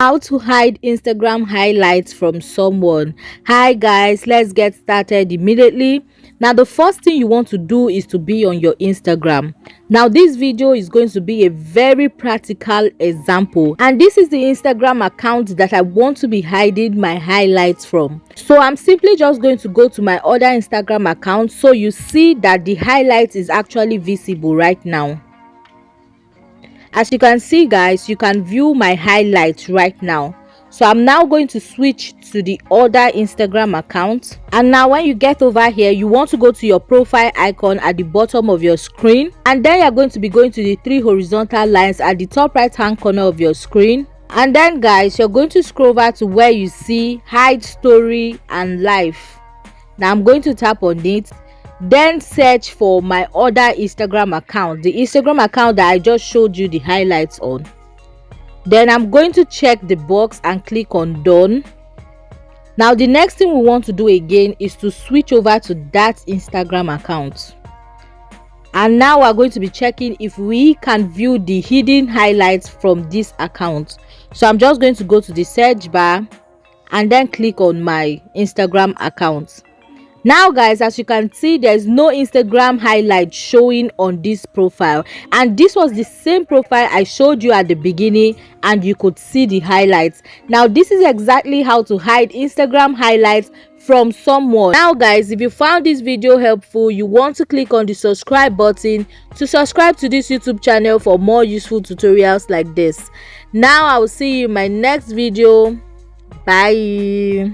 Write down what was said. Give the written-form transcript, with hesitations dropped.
How to hide Instagram highlights from someone. Hi guys, let's get started immediately. Now the first thing you want to do is to be on your Instagram. Now this video is going to be a very practical example, and this is the Instagram account that I want to be hiding my highlights from. So I'm simply just going to go to my other Instagram account so you see that the highlight is actually visible right now. As you can see guys, you can view my highlights right now. So I'm now going to switch to the other Instagram account, and now when you get over here, you want to go to your profile icon at the bottom of your screen, and then you're going to be going to the three horizontal lines at the top right hand corner of your screen. And then guys, you're going to scroll over to where you see hide story and life. Now I'm going to tap on it, then search for my other Instagram account, the Instagram account that I just showed you the highlights on. Then I'm going to check the box and click on done. Now the next thing we want to do again is to switch over to that Instagram account, and now we're going to be checking if we can view the hidden highlights from this account. So I'm just going to go to the search bar and then click on my Instagram account. Now guys, as you can see, there's no Instagram highlight showing on this profile, and this was the same profile I showed you at the beginning and you could see the highlights. Now this is exactly how to hide Instagram highlights from someone. Now guys, if you found this video helpful, you want to click on the subscribe button to subscribe to this YouTube channel for more useful tutorials like this. Now I will see you in my next video. Bye.